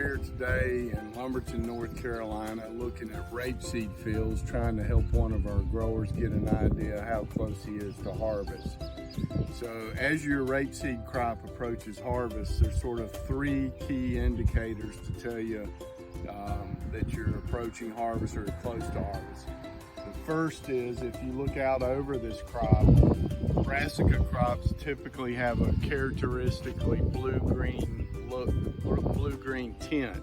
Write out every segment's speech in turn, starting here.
here today in Lumberton, North Carolina, looking at rapeseed fields, trying to help one of our growers get an idea how close he is to harvest. So as your rapeseed crop approaches harvest, there's sort of three key indicators to tell you that you're approaching harvest or close to harvest. The first is if you look out over this crop, brassica crops typically have a characteristically blue-green look, blue-green tint.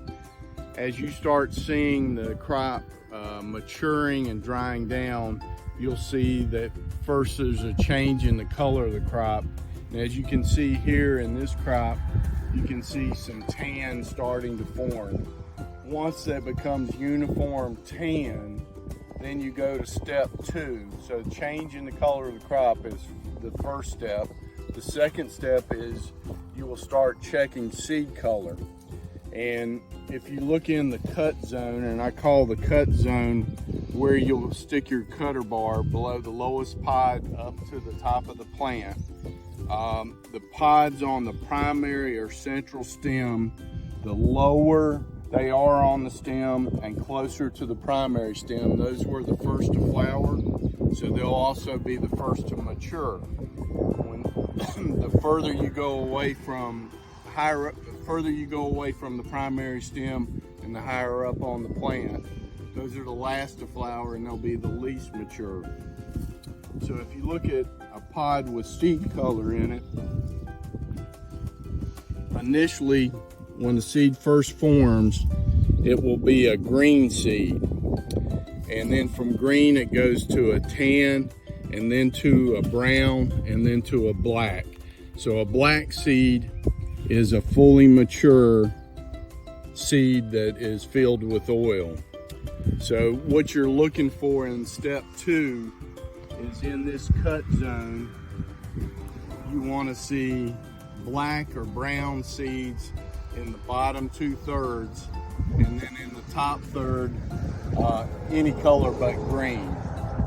As you start seeing the crop maturing and drying down, you'll see that first there's a change in the color of the crop. And as you can see here in this crop, you can see some tan starting to form. Once that becomes uniform tan, then you go to step 2. So changing the color of the crop is the first step. The second step is you will start checking seed color. And if you look in the cut zone, and I call the cut zone where you'll stick your cutter bar below the lowest pod up to the top of the plant. The pods on the primary or central stem, the lower they are on the stem and closer to the primary stem, those were the first to flower, so they'll also be the first to mature. When the further you go away from the primary stem and the higher up on the plant, those are the last to flower and they'll be the least mature. So if you look at a pod with seed color in it, initially when the seed first forms, it will be a green seed. And then from green it goes to a tan, and then to a brown, and then to a black. So a black seed is a fully mature seed that is filled with oil. So what you're looking for in step 2 is in this cut zone, you want to see black or brown seeds in the bottom 2/3, and then in the top third, any color but green.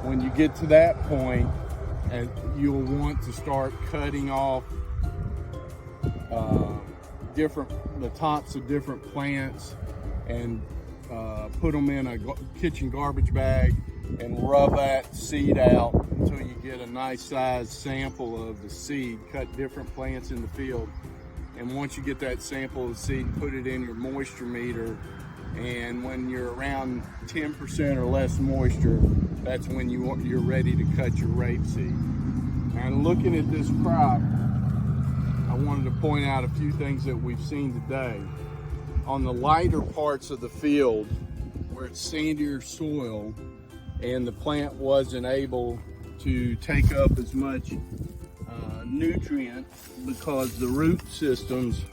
When you get to that point, you'll want to start cutting off the tops of different plants and put them in a kitchen garbage bag and rub that seed out until you get a nice sized sample of the seed. Cut different plants in the field, and once you get that sample of the seed, put it in your moisture meter, and when you're around 10% or less moisture, that's when you're ready to cut your rapeseed. And looking at this crop, I wanted to point out a few things that we've seen today. On the lighter parts of the field, where it's sandier soil and the plant wasn't able to take up as much nutrient because the root systems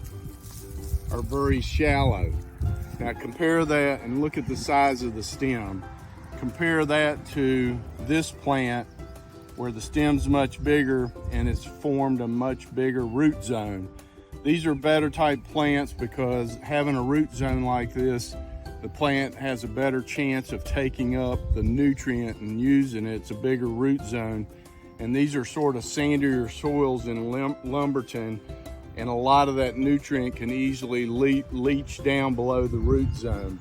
are very shallow. Now compare that and look at the size of the stem. Compare that to this plant where the stem's much bigger and it's formed a much bigger root zone. These are better type plants because having a root zone like this, the plant has a better chance of taking up the nutrient and using it. It's a bigger root zone. And these are sort of sandier soils in Lumberton, and a lot of that nutrient can easily leach down below the root zone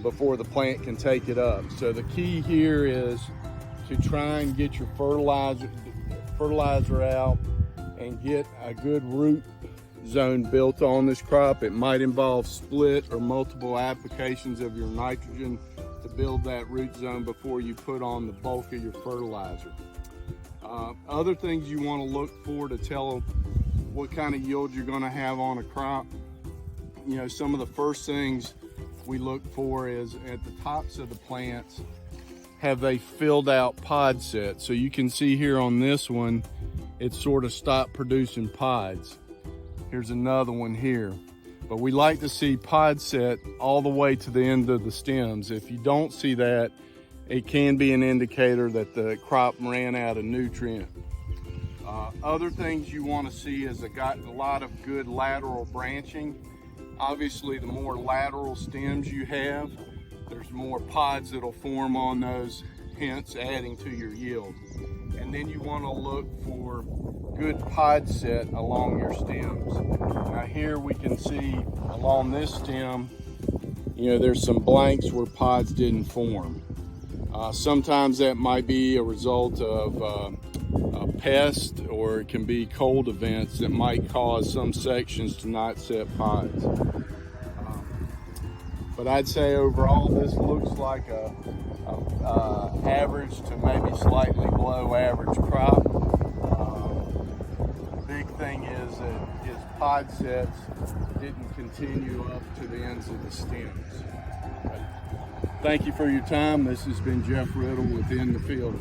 before the plant can take it up. So the key here is to try and get your fertilizer out and get a good root zone built on this crop. It might involve split or multiple applications of your nitrogen to build that root zone before you put on the bulk of your fertilizer. Other things you want to look for to tell what kind of yield you're going to have on a crop. You know, some of the first things we look for is at the tops of the plants, have they filled out pod sets? So you can see here on this one, it sort of stopped producing pods. Here's another one here. But we like to see pod set all the way to the end of the stems. If you don't see that, it can be an indicator that the crop ran out of nutrient. Other things you want to see is it got a lot of good lateral branching. Obviously, the more lateral stems you have, there's more pods that'll form on those, hence adding to your yield. And then you want to look for good pod set along your stems. Now here we can see along this stem, you know, there's some blanks where pods didn't form. Sometimes that might be a result of a pest, or it can be cold events that might cause some sections to not set pods. But I'd say overall this looks like a average to maybe slightly below average crop. The big thing is that his pod sets didn't continue up to the ends of the stems. Thank you for your time. This has been Jeff Riddle with In the Field.